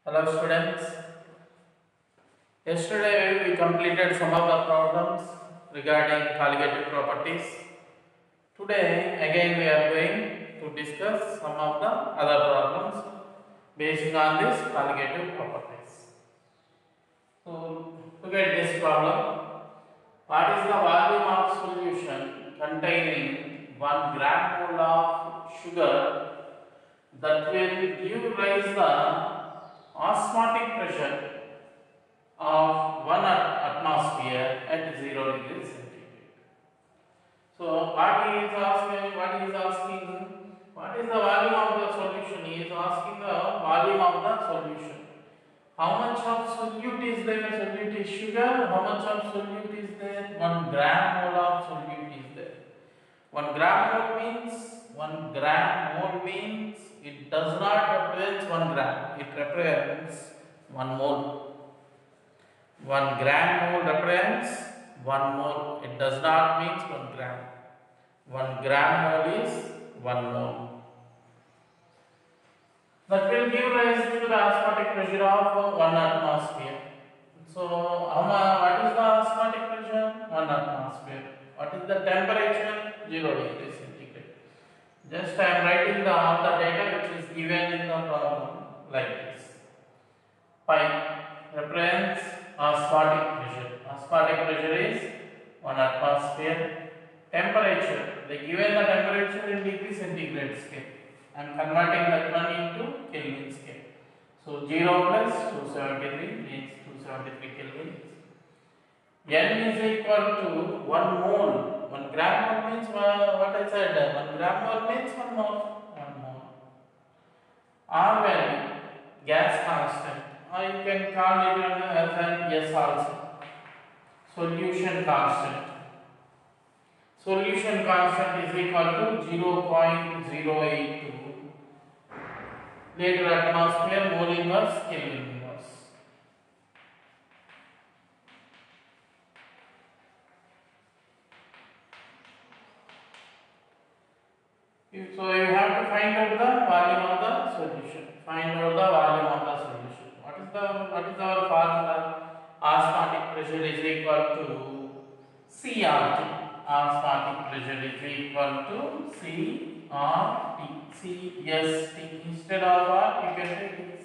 Hello students. Yesterday we completed some of the problems regarding colligative properties. Today again we are going to discuss some of the other problems based on these colligative properties. So look at this problem. What is the volume of solution containing 1 gram mole of sugar that will give rise the osmotic pressure of 1 atmosphere at 0 degrees centigrade. So what he is asking, what is the volume of the solution? He is asking the volume of the solution. How much of solute is there? Solute is sugar. How much of solute is there? 1 gram mole of solute is there. 1 gram mole means it does not represent 1 gram. It represents 1 mole. 1 gram mole represents 1 mole. It does not mean 1 gram. 1 gram mole is 1 mole. That will give rise to the osmotic pressure of 1 atmosphere. So, what is the osmotic pressure? 1 atmosphere. What is the temperature? 0 degrees centigrade. Just I am writing all the data which is given in the problem like this. Pi represents osmotic pressure. Osmotic pressure is 1 atmosphere. Temperature, they given the temperature in degree centigrade scale. I am converting that one into Kelvin scale. So 0 plus 273 means 273 Kelvin. N is equal to 1 mole. 1 gram mole means what I said. 1 gram mole means 1 mole. 1 mole. R value, gas constant. You can call it as an S also. Solution constant. Solution constant is equal to 0.082 liter atmosphere mole inverse Kelvin inverse. So you have to find out the volume of the solution. Find out the volume of the solution. What is our formula? Osmotic pressure is equal to CRT. Osmotic pressure is equal to CRT. CST. Instead of R, you can take this.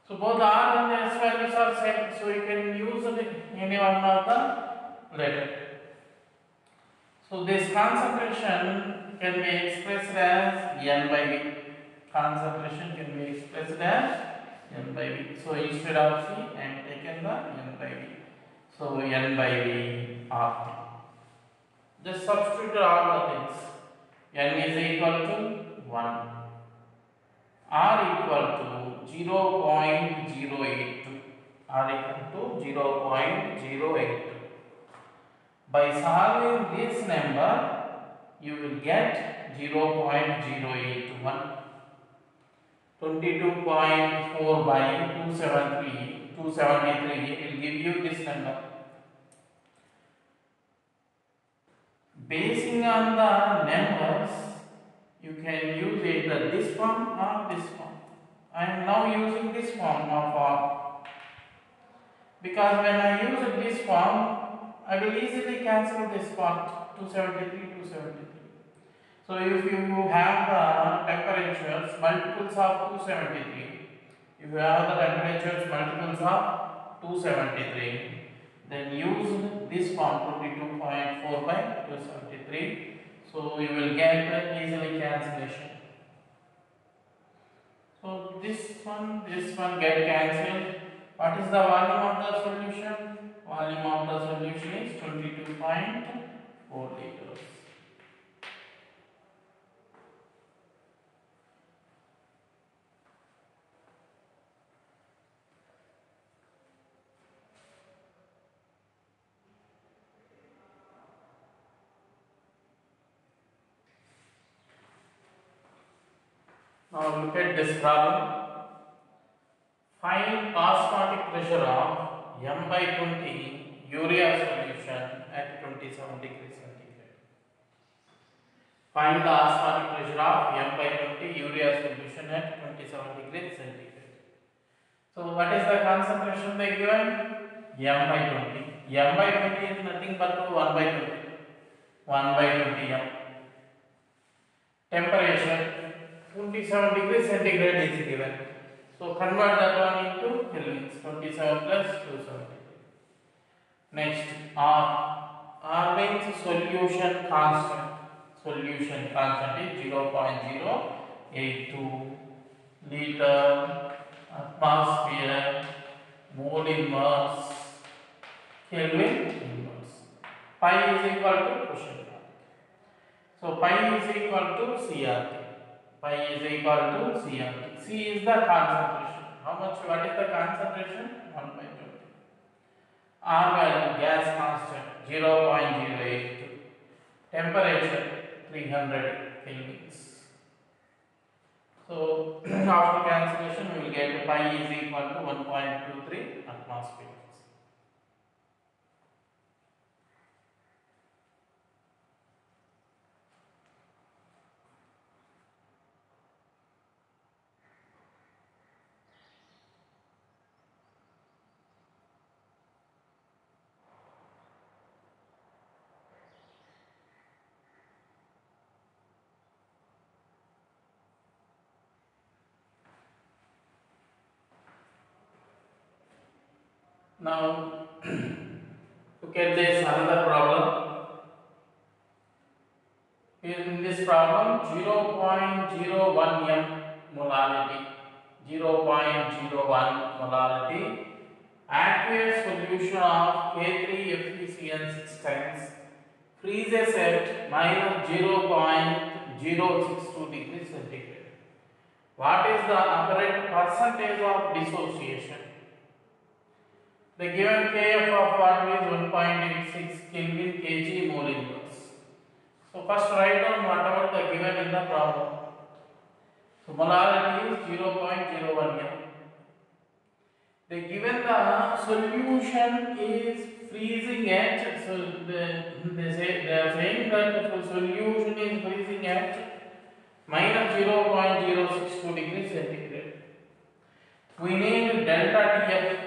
So both R and S values are same. So you can use any one of the letter. So this concentration can be expressed as N by V. Concentration can be expressed as N by V. So instead of C, I am taken the N by V. So N by V RT. Just substitute all the things. N is equal to 1. R equal to 0.082. R equal to 0.082. By solving this number, you will get 0.081. 22.4 by 273 will give you this number. Basing on the numbers, you can use either this form or this form. I am now using this form of R. Because when I use this form, I will easily cancel this part 273. So if you have the temperatures multiples of 273, if you have the temperatures multiples of 273, then use this form 22.4 by 273. So you will get easily cancellation. So this one get cancelled. What is the volume of the solution? Volume of the solution is 22.4 liters. Now look at this problem. Find osmotic pressure of M by 20 urea solution at 27 degrees centigrade. Find the osmotic pressure of m by 20 urea solution at 27 degrees centigrade. So what is the concentration they given? M by 20. M by 20 is nothing but 1 by 20. 1 by 20 m. Temperature 27 degrees centigrade is given. So convert that one into Kelvins. 27 plus 270. Next, R means solution constant. Solution constant is 0.082 liter atmosphere mole inverse Kelvin inverse. Pi is equal to quotient. So pi is equal to CRT. Pi is equal to CRT. C is the concentration. How much? What is the concentration? 1 by 20. R value gas constant 0.082. Temperature 300 kelvins. So after cancellation we will get pi is equal to 1.23 atmospheres. Now look at this another problem. In this problem 0.01 m molality, 0.01 molality aqueous solution of K3FeCN 6 times freezes at minus 0.062 degrees centigrade. What is the apparent percentage of dissociation? The given Kf of water is 1.86 Kelvin kg mole inverse. So first write down whatever the given in the problem. So molarity is 0.01 m. They given the solution is freezing at, so they are saying that the solution is freezing at minus 0.062 degrees centigrade. We need delta Tf,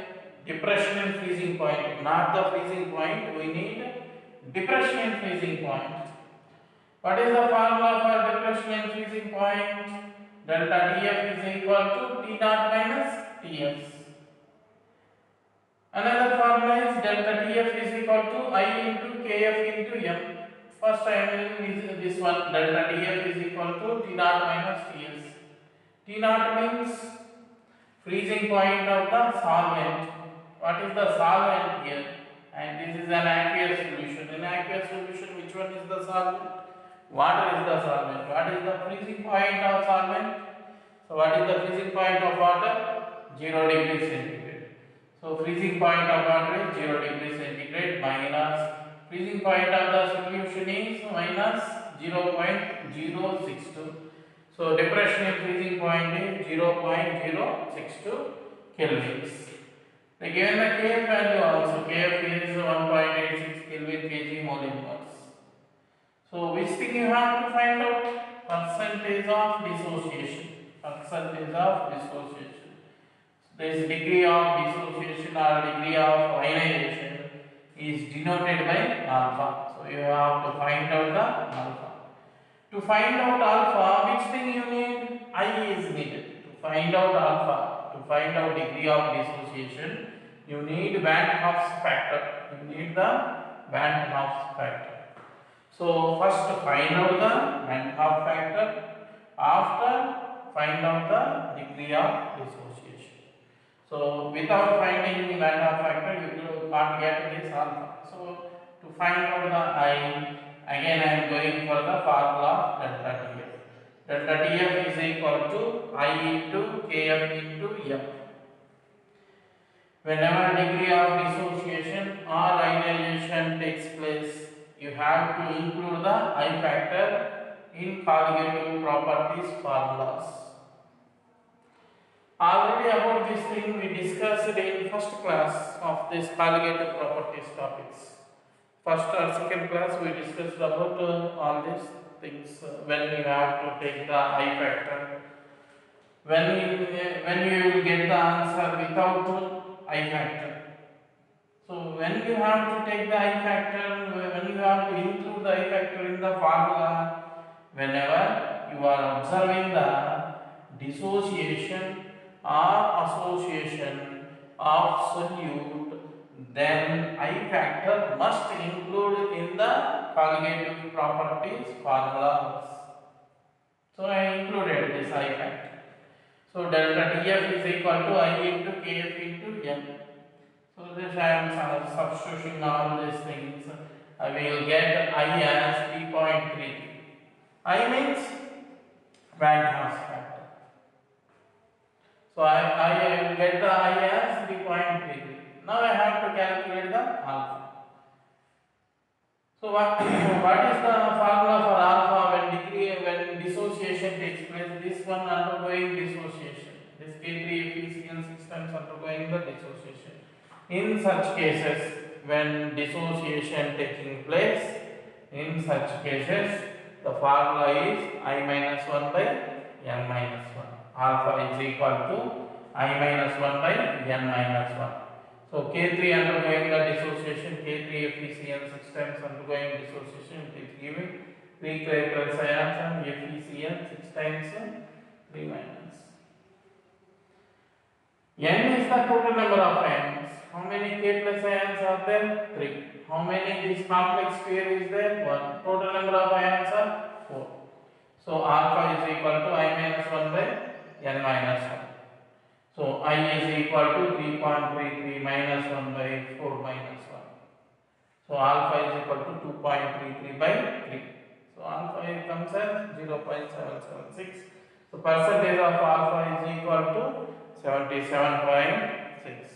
depression and freezing point, not the freezing point. We need depression and freezing point. What is the formula for depression and freezing point? Delta Tf is equal to T naught minus Ts. Another formula is delta Tf is equal to I into Kf into m. First I am using this one. Delta Tf is equal to T naught minus Ts. T naught means freezing point of the solvent. What is the solvent here? And this is an aqueous solution. In aqueous solution, which one is the solvent? Water is the solvent. What is the freezing point of solvent? So what is the freezing point of water? 0 degrees centigrade. So freezing point of water is 0 degrees centigrade minus freezing point of the solution is minus 0.062. So depression and freezing point is 0.062 kelvins. They given the Kf value also. Kf is 1.86 Kelvin kg mole inverse. So which thing you have to find out? Percentage of dissociation. Percentage of dissociation. This degree of dissociation or degree of ionization is denoted by alpha. So you have to find out the alpha. To find out alpha, which thing you need? I is needed. To find out alpha, to find out degree of dissociation, you need Van Hoff's factor. You need the Van Hoff's factor. So first find out the Van Hoff factor. After find out the degree of dissociation. So without finding Van Hoff factor, you can't get this alpha. So to find out the I, again I am going for the formula of delta Tf. Delta Tf is equal to I into Kf into m. Whenever degree of dissociation or ionization takes place, you have to include the I factor in colligative properties formulas. Already about this thing we discussed in first class of this colligative properties topics. First or second class we discussed about all this. things when you have to take the I factor. When you will get the answer without I factor. So when you have to take the I factor, when you have to include the I factor in the formula, whenever you are observing the dissociation or association of solute, then I factor must include in the colligative properties formulas. So I included this I factor. So delta Tf is equal to I into Kf into N. So this I am substituting all these things. I will get I as 3.33. I means Van Hoff factor. So I will get the I as 3.33. Now I have to calculate the alpha. So what is the formula for alpha when dissociation takes place? This one undergoing dissociation. This K3FeCN systems undergoing the dissociation. In such cases, when dissociation taking place, in such cases, the formula is I minus 1 by N minus 1. Alpha is equal to I minus 1 by N minus 1. So K3 undergoing the dissociation, K3FeCN systems undergoing dissociation, it is giving 3 K plus ions and FeCN 6 times 3 minus. N is the total number of ions. How many K plus ions are there? 3. How many this complex pair is there? 1. Total number of ions are 4. So alpha is equal to I minus 1 by N minus 1. So I is equal to 3.33 minus 1 by 4 minus 1. So alpha is equal to 2.33 by 3. So alpha comes as 0.776. So percentage of alpha is equal to 77.6.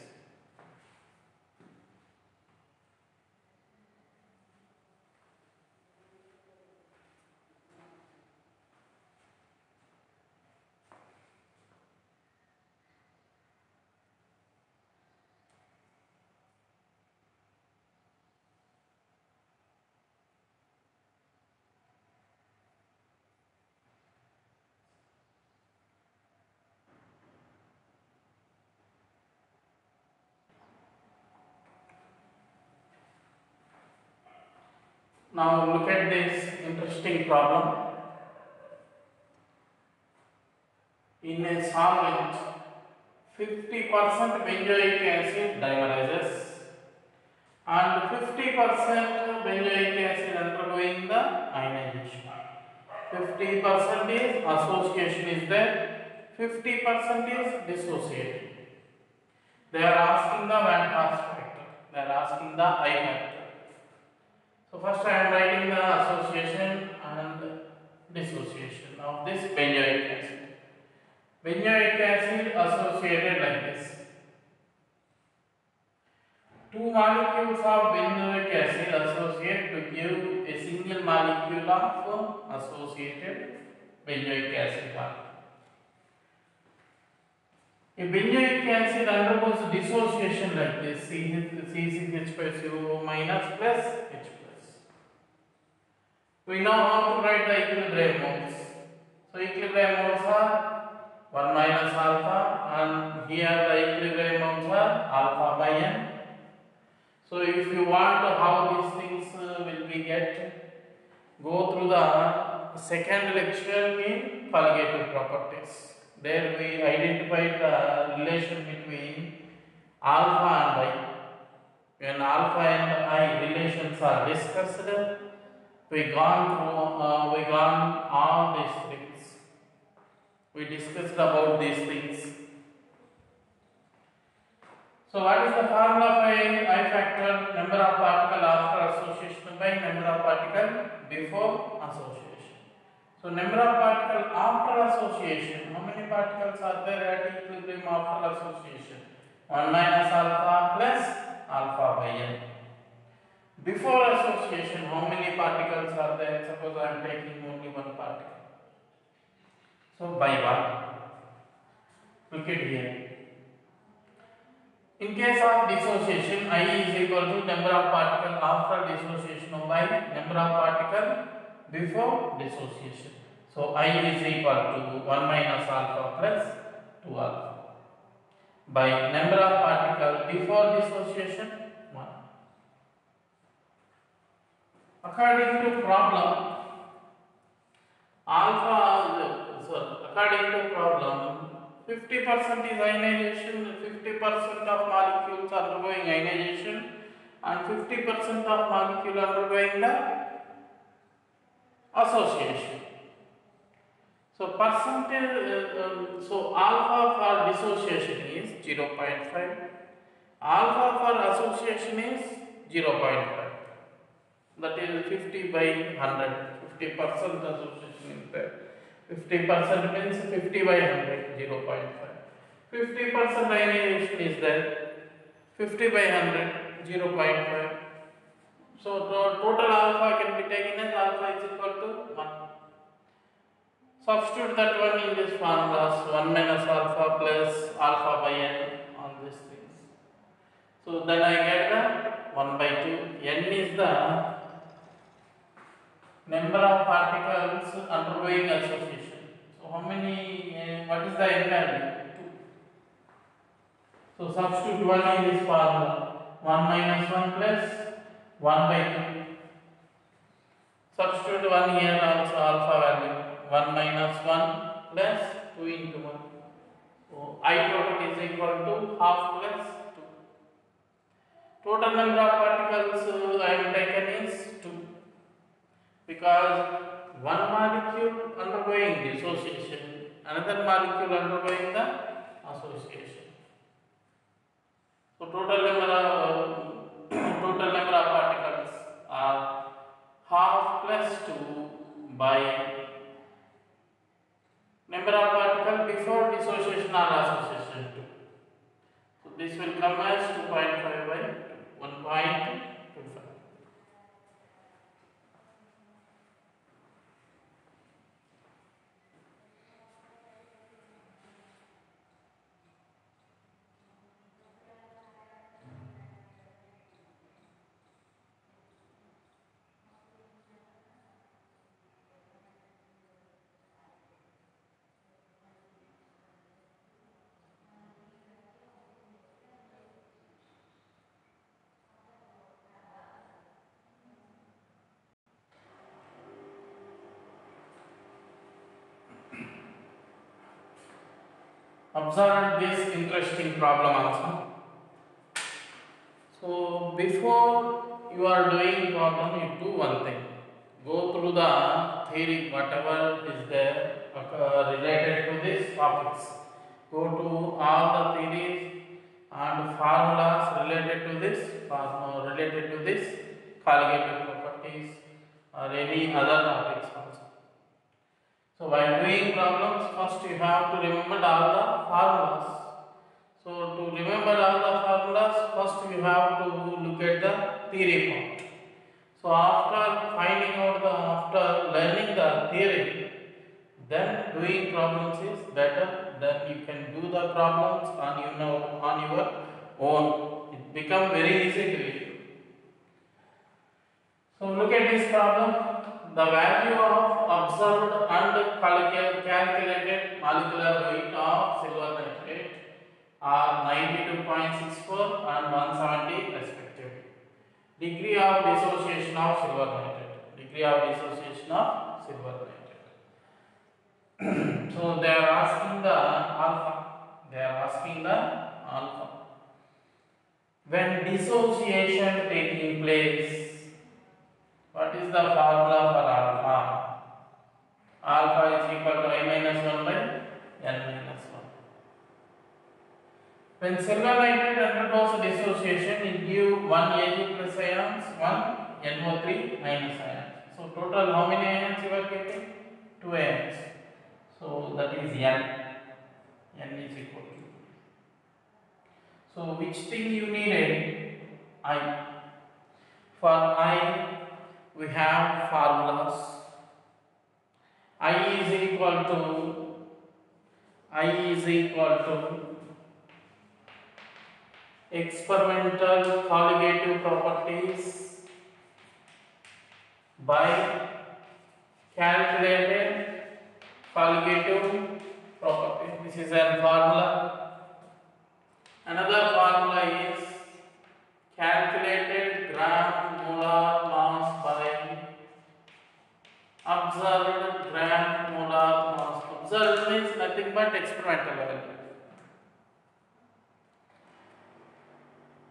Now look at this interesting problem. In a solvent, 50% benzoic acid dimerizes and 50% benzoic acid undergoing the ionization. 50% is association is there, 50% is dissociation. They are asking the Van Hoff factor, they are asking the I factor. So first I am writing the association and dissociation of this benzoic acid. Benzoic acid associated like this. 2 molecules of benzoic acid associate to give a single molecule of associated benzoic acid molecule. A benzoic acid undergoes dissociation like this, CH plus CO minus plus H plus. We know how to write the equilibrium moles. So equilibrium moles are 1 minus alpha, and here the equilibrium moles are alpha by N. So if you want how these things will be get, go through the second lecture in colligative properties. There we identified the relation between alpha and I. When alpha and I relations are discussed, we gone all these things. We discussed about these things. So what is the formula for I factor? Number of particle after association by number of particle before association. So number of particle after association, how many particles are there at equilibrium after association? 1 minus alpha plus alpha by N. Before association, how many particles are there? Suppose I am taking only one particle. So by 1. Look at here. In case of dissociation, I is equal to number of particle after dissociation by number of particle before dissociation. So I is equal to 1 minus alpha plus 2 alpha by number of particles before dissociation 1. According to problem, according to problem, 50% is ionization, 50% of molecules undergoing ionization, and 50% of molecule undergoing the association. So percentage, so alpha for dissociation is 0.5, alpha for association is 0.5. That is 50 by 100. 50% association is there. 50% means 50 by 100, 0.5. 50% ionization is there. 50 by 100, 0.5. So total alpha can be taken as alpha is equal to 1. Substitute that one in this formulas, 1 minus alpha plus alpha by n, all these things. So then I get the 1 by 2. N is the number of particles undergoing association. So how many, what is the n value? 2. So substitute 1 in this formula, 1 minus 1 plus 1 by 2. Substitute 1 here also alpha value, 1 minus 1 plus 2 into 1. So I total is equal to half plus 2. Total number of particles I am taken is 2. Because one molecule undergoing dissociation, another molecule undergoing the association. So total number of particles are half plus 2 by number of particles before dissociation or association 2. So this will come as 2.5 by 1.25. Observe this interesting problem also. So before you are doing problem, you do one thing. Go through the theory, whatever is there related to these topics. Go to all the theories and formulas related to this colligative properties or any other topics also. So while doing problems, first you have to remember all the formulas. So to remember all the formulas, first you have to look at the theory part. So after learning the theory, then doing problems is better. Then you can do the problems on your own. It becomes very easy to you. So look at this problem. The value of observed and calculated molecular weight of silver nitrate are 92.64 and 170 respectively. Degree of dissociation of silver nitrate. Degree of dissociation of silver nitrate. So they are asking the alpha. When dissociation taking place, what is the formula for alpha? Alpha is equal to I minus 1 by n minus 1. When silver nitrate undergoes dissociation, it gives 1 Ag plus ions, 1 NO3 minus ions. So total how many ions you are getting? 2 ions. So that is N. N is equal to. So which thing you needed? I. For I, we have formulas. I is equal to experimental colligative properties by calculated colligative property. This is a formula. Another formula is calculated gram molar mass by observed gram molar mass. Observed means nothing but experimental value.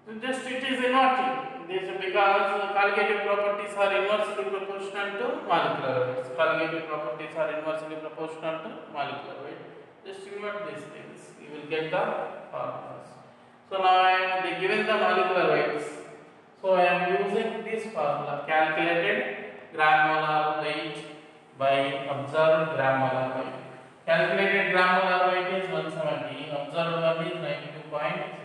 So just it is inverting. This because colligative properties are inversely proportional to molecular weights. Colligative properties are inversely proportional to molecular weight. Just invert these things. You will get the formulas. So now I am given the molecular weights. So I am using this formula, calculated gram molar weight by observed gram molar weight. Calculated gram molar weight is 170, observed one is 92.64.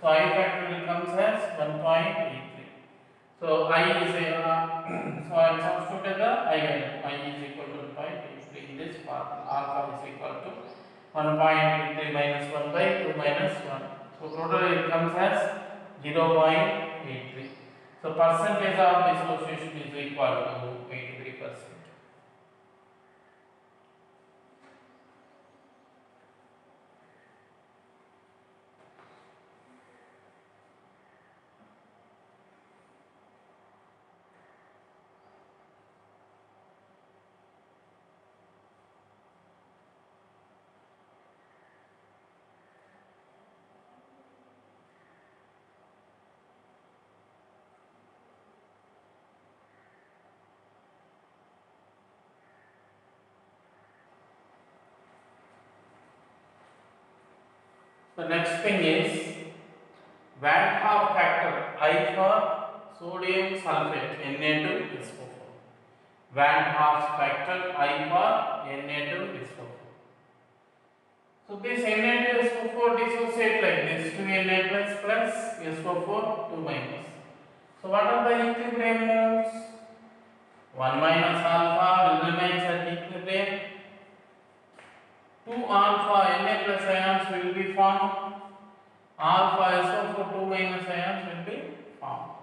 So I factor comes as 1.83. So I is a so I am substituted the eigenvalue. I is equal to 1.83 in this formula. Alpha is equal to 1.83 minus 1 by 2 minus 1. So total it comes as 0.83. So percentage of dissociation is equal to 83%. The next thing is Van Hoff factor I for sodium sulfate Na2SO4. Van Hoff factor I for Na2SO4. So this Na2SO4 dissociate like this 2Na plus SO4 2 minus. So what are the equilibrium modes? 1 minus alpha will remain at equilibrium. 2 alpha Na plus ions will be formed. Alpha SO4 2 minus ions will be formed.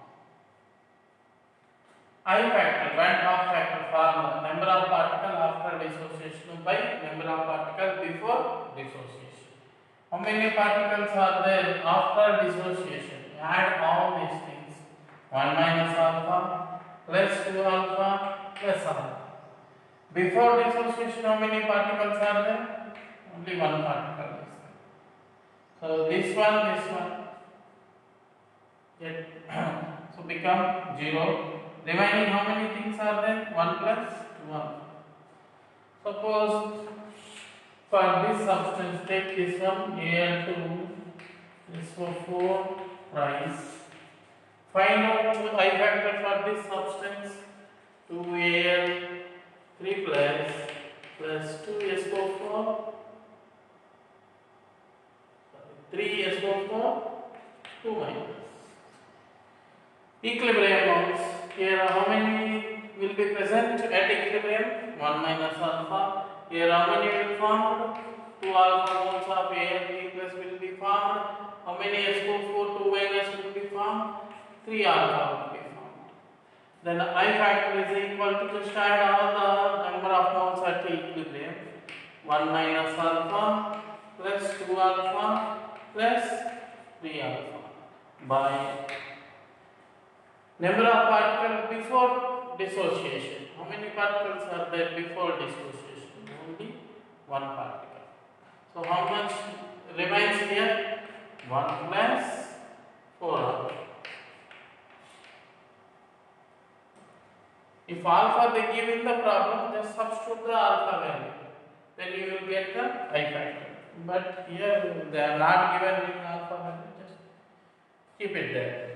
I factor, Van Hoff factor formula, number of particles after dissociation by number of particles before dissociation. How many particles are there after dissociation? Add all these things. 1 minus alpha plus 2 alpha plus alpha. Before dissociation, how many particles are there? Only one particle is there. So this one get so become 0. Remaining how many things are there? 1 plus 1. Suppose for this substance take this one Al2 SO4 price. Find out I factor for this substance 2Al3 plus 2SO4 3SO4 2 minus. Equilibrium modes. Here how many will be present at equilibrium? 1 minus alpha. Here how many will form? 2 alpha moles of Al3 plus will be formed. How many SO4 2 minus will be formed? 3 alpha will be formed. Then I factor is equal to just add all the number of moles at equilibrium. 1 minus alpha plus 2 alpha plus 3 alpha by number of particles before dissociation. How many particles are there before dissociation? Only one particle. So how much remains here? 1 plus 4 alpha. If alpha they give in the problem, just substitute the alpha value. Then you will get the I factor. But here they are not given in alpha value, just keep it there.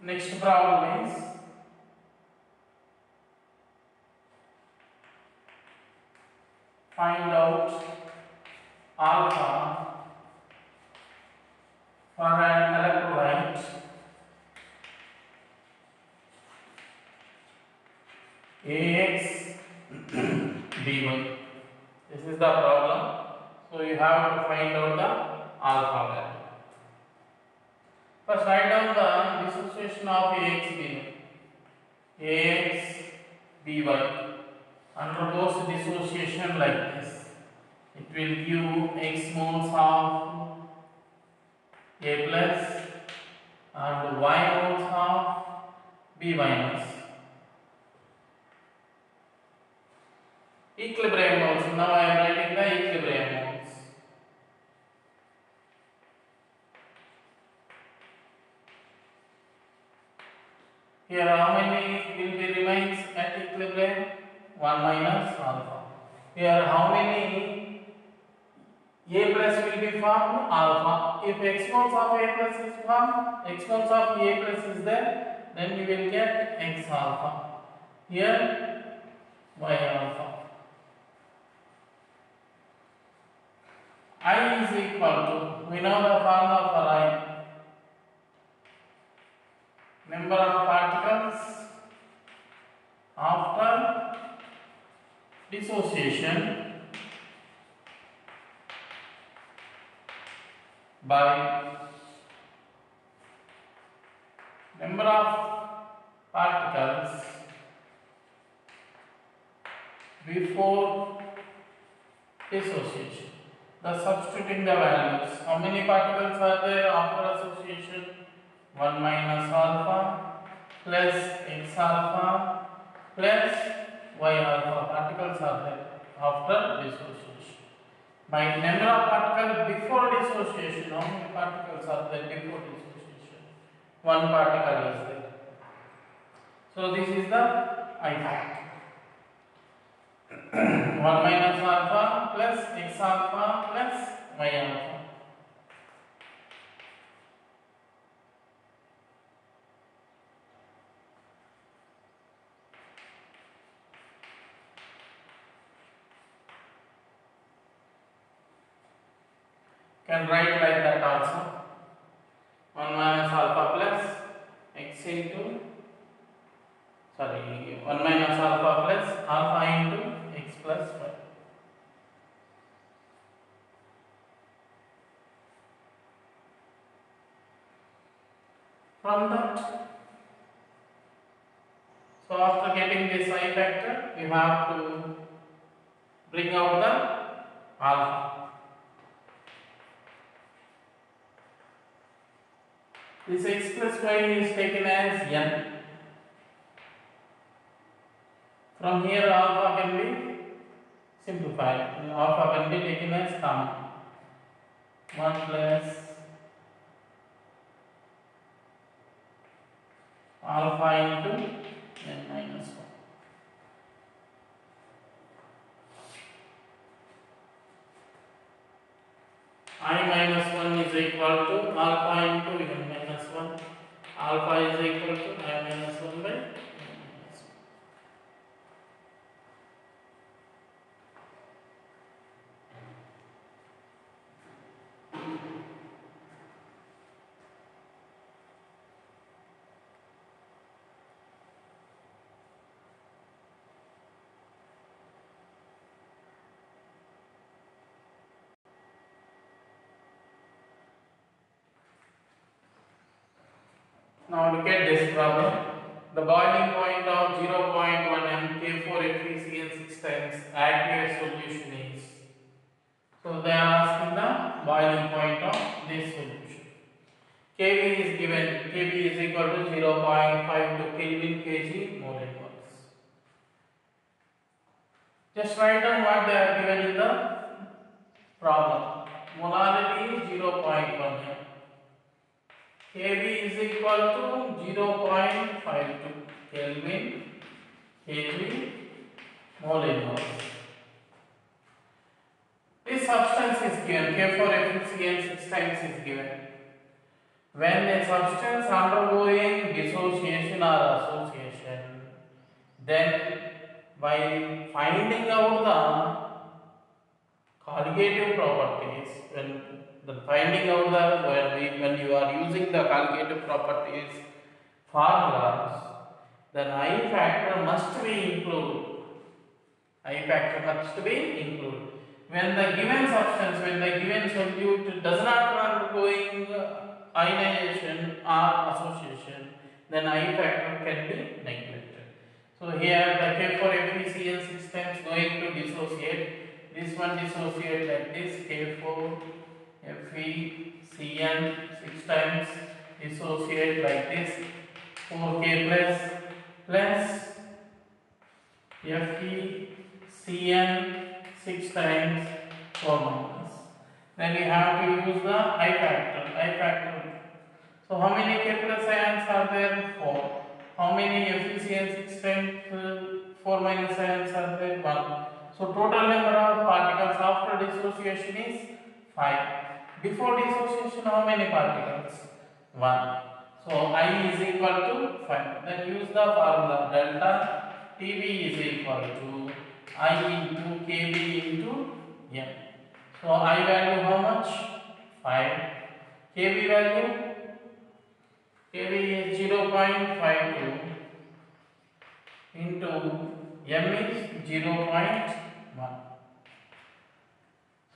Next problem is find out alpha for an electrolyte AX B1. This is the problem. So you have to find out the alpha value. First write down the dissociation of AX B1. AX B1 undergoes dissociation like this. It will give X moles of A plus and Y moles of B minus. Equilibrium moles. Now I am writing the equilibrium moles. Here how many will be remains at equilibrium? 1 minus alpha. Here how many A plus will be formed? Alpha. If X moles of A plus is formed, X moles of A plus is there, then you will get X alpha. Here Y alpha. I is equal to, we know the formula for I, number of particles after dissociation by number of particles before dissociation. The substituting the values. How many particles are there after association? 1 minus alpha plus X alpha plus Y alpha particles are there after dissociation. By number of particles before dissociation, how many particles are there before dissociation? 1 particle is there. So this is the I fact. 1 minus alpha plus X alpha plus Y alpha. Can write like that also. 1 minus alpha plus X into 1 minus alpha plus alpha into X plus Y. From that, so after getting this I factor, you have to bring out the alpha. This X plus Y is taken as N. From here alpha can be simplified. Alpha can be taken as common. 1 plus alpha into N minus 1. I minus 1 is equal to alpha into N minus 1. Alpha is equal to I minus 1 by N minus 1. Now look at this problem. The boiling point of 0.1 K4FeCN 6 times aqueous solution is. So they are asking the boiling point of this solution. Kv is given. Kv is equal to 0.52 Kelvin kg mole inverse. Just write down what they are given in the problem. Molarity is 0.1. Kv is equal to 0.52 Kelvin kg mole inverse. This substance is given. K4FeCN 6 times is given. When a substance undergoing dissociation or association, then by finding out the colligative properties, when you are using the colligative properties formulas, then I factor must be included. I factor must be included. When the given substance, when the given solute does not undergoing ionization or association, then I factor can be neglected. So here the K4FeCl 6 times going to dissociate. This one dissociate like this, K4FeCl 6 times dissociate like this, 4K plus FeCl 6 times 4 minus. Then we have to use the I factor. So how many K plus ions are there? 4. How many FeCl 6 times 4 minus ions are there? 1. So total number of particles after dissociation is 5. Before dissociation, how many particles? 1. So I is equal to 5. Then use the formula delta Tb is equal to I into Kb into M. So I value how much? 5. Kb value? Kb is 0.52 into M is 0.1.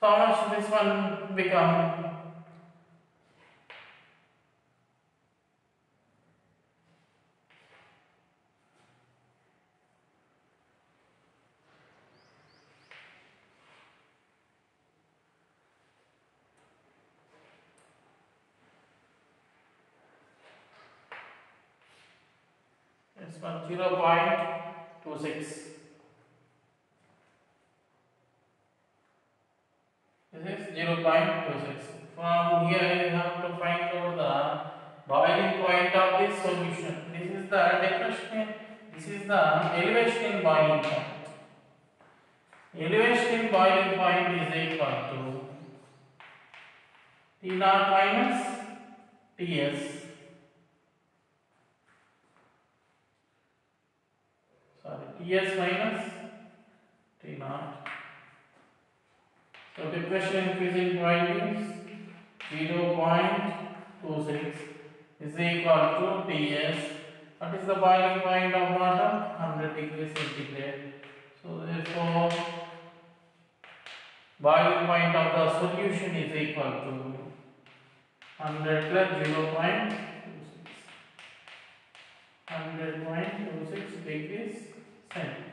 So how much this one become? This one 0.26. This is 0.26. From here you have to find out the boiling point of this solution. This is the depression. This is the elevation in boiling point. Elevation in boiling point is equal to T naught minus Ts. Ts minus T naught. So depression increasing point is 0.26 is equal to Ts. What is the boiling point of water? 100 degrees centigrade. So therefore, boiling point of the solution is equal to 100 plus 0.26. 100.26 degrees centigrade.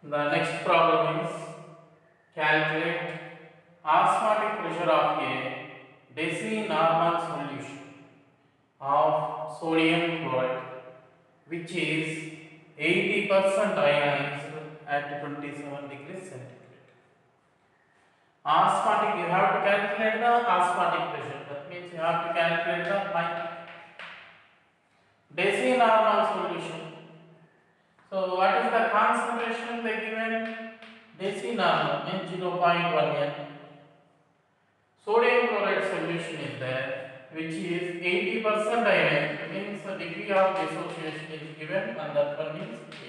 The next problem is calculate osmotic pressure of a decinormal solution of sodium chloride which is 80% ionized at 27 degrees centigrade. Osmotic, you have to calculate the osmotic pressure. That means you have to calculate the decinormal solution. So what is the concentration they given? Decinormal means 0.1 N. Sodium chloride solution is there, which is 80% ionized. Means the degree of dissociation is given, and that one is 80%.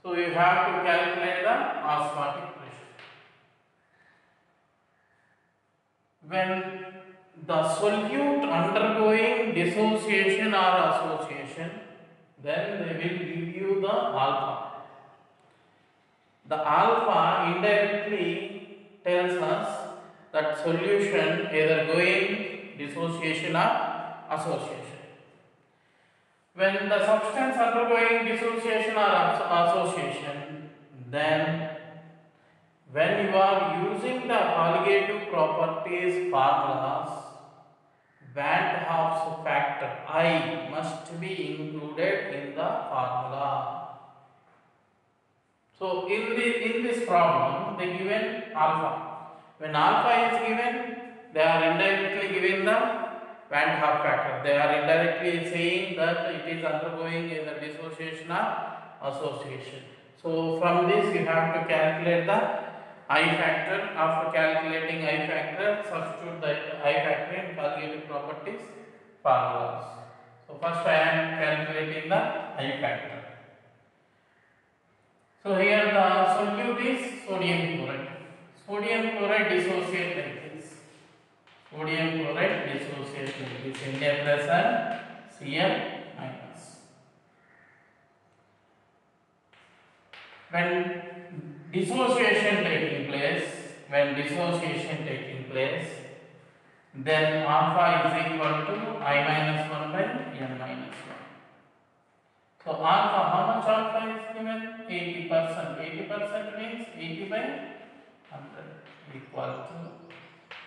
So you have to calculate the osmotic pressure. When the solute undergoing dissociation or association, then they will give you the alpha. The alpha indirectly tells us that solution either going dissociation or association. When the substance undergoing dissociation or association, then when you are using the colligative properties formulas, Van 't Hoff's factor I must be included in the formula. So in this problem, they given alpha. When alpha is given, they are indirectly given the Van 't Hoff factor. They are indirectly saying that it is undergoing in the dissociation or association. So from this you have to calculate the I factor. After calculating I factor, substitute the I factor in colligative properties formulas. So first I am calculating the I factor. So here the solute is sodium chloride. Sodium chloride dissociate like this. Sodium chloride dissociate like this. Na plus and Cl minus. When dissociation taking place, then alpha is equal to I minus 1 by N minus 1. So alpha, how much alpha is given? 80%. 80% means 80 by 100 equal to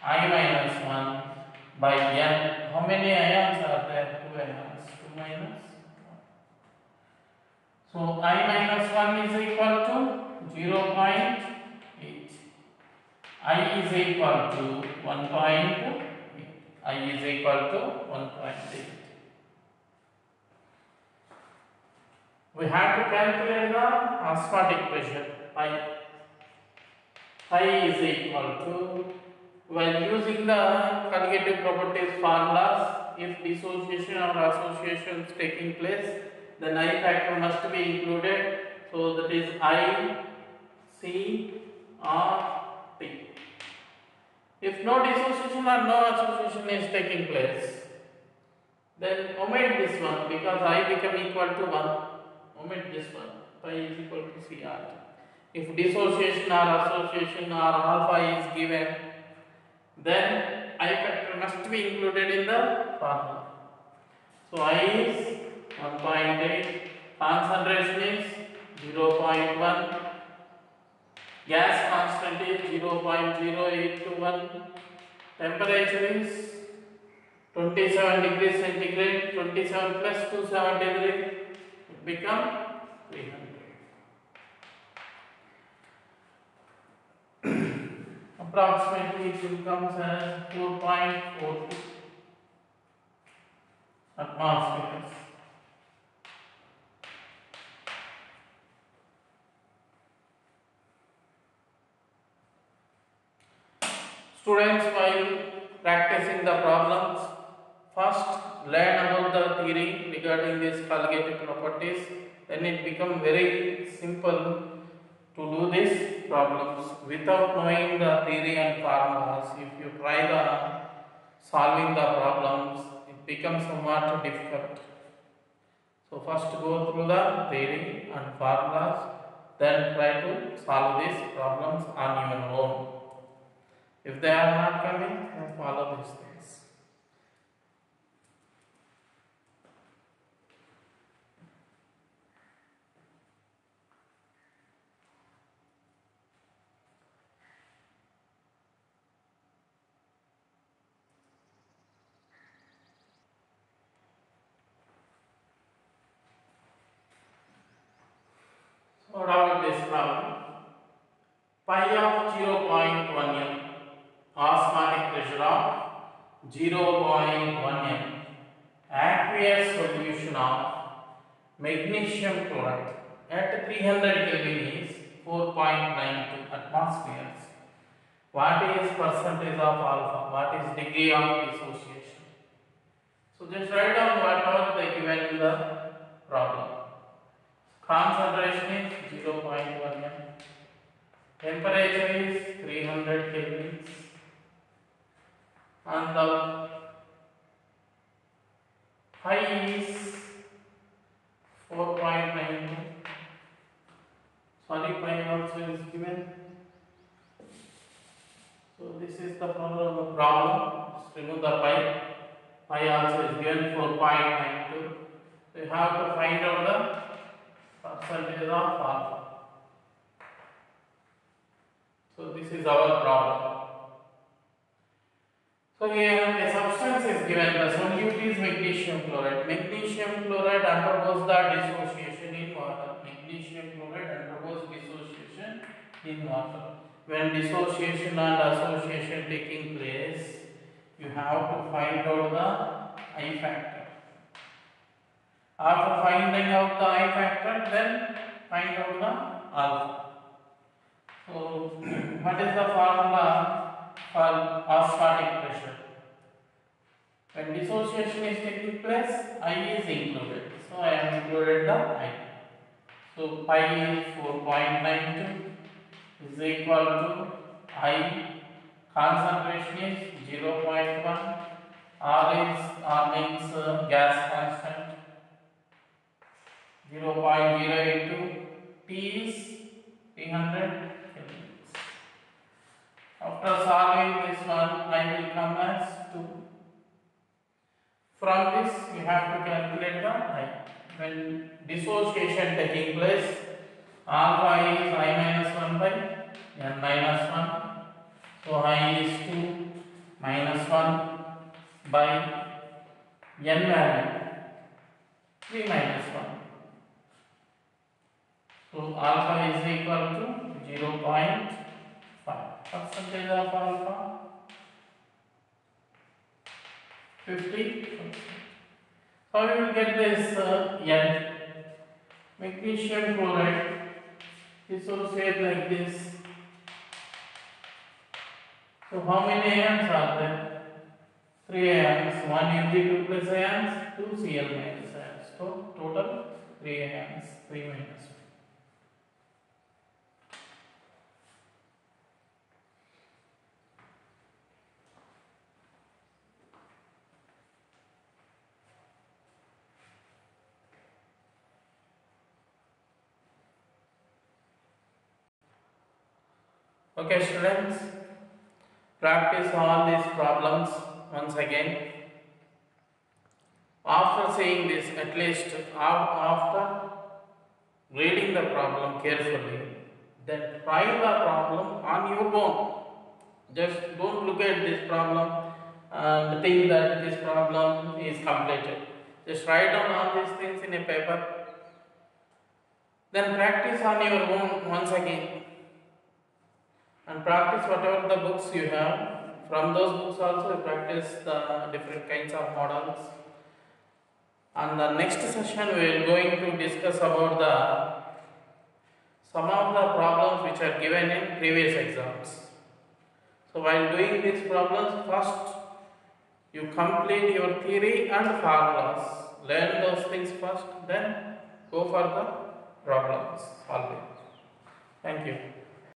I minus 1 by N. How many ions are there? 2 ions. 2 minus 1. So I minus 1 is equal to 0.8. I is equal to 1.8. I is equal to 1.8. We have to calculate the osmotic pressure. I is equal to, when using the colligative properties formulas, if dissociation or association is taking place, then I factor must be included. So that is I, C, R, T. If no dissociation or no association is taking place, then omit this one because I become equal to 1. Omit this one. Pi is equal to CR. If dissociation or association or alpha is given, then I factor must be included in the formula. So I is 1.8, concentration is 0.1, gas constant is 0.0821, temperature is 27 degrees centigrade, 27 plus 273 become 300. Approximately it becomes as 4.42 atmospheres. Students, while practicing the problems, first learn about the theory regarding these colligative properties, then it becomes very simple to do these problems. Without knowing the theory and formulas, if you try the solving the problems, it becomes somewhat difficult. So first go through the theory and formulas, then try to solve these problems on your own. If they are not coming, then follow these things. So what about this problem? Pi of 0.1 m, osmotic pressure of 0.1 m, aqueous solution of magnesium chloride at 300 Kelvin is 4.92 atmospheres. What is percentage of alpha? What is degree of dissociation? So just write down whatever they given in the problem. Concentration is 0.1 m. Temperature is 300 Kelvin. And the phi is 4.92. Sorry, pi also is given. So this is the problem. Just remove the pi. Pi also is given 4.92. So you have to find out the percentage of alpha. So this is our problem. So here a substance is given, the solute is magnesium chloride. Magnesium chloride undergoes the dissociation in water. Magnesium chloride undergoes dissociation in water. When dissociation and association taking place, you have to find out the I factor. After finding out the I factor, then find out the alpha. So what is the formula for osmotic pressure? When dissociation is taking place, I is included. So I have included the I. So pi is 4.92 is equal to I. Concentration is 0.1. R means gas constant 0.082. T is 300 kelvins. After solving this one, I will come as 2. From this, you have to calculate the I. When dissociation taking place, alpha is I minus 1 by n minus 1. So I is 2 minus 1 by n value 3 minus 1. So alpha is equal to 0.5. Percentage of alpha 50. How we will get this N? Magnesium chloride dissociate like this. So how many ions are there? 3 ions. 1 Mg2 plus ions, 2 Cl minus ions. So total 3 ions, 3 minus 1. Okay students, practice all these problems once again. After seeing this, at least after reading the problem carefully, then try the problem on your own. Just don't look at this problem and think that this problem is completed. Just write down all these things in a paper. Then practice on your own once again. And practice whatever the books you have. From those books also practice the different kinds of models. And the next session we are going to discuss about some of the problems which are given in previous exams. So while doing these problems, first you complete your theory and formulas. Learn those things first, then go for the problems solving. Thank you.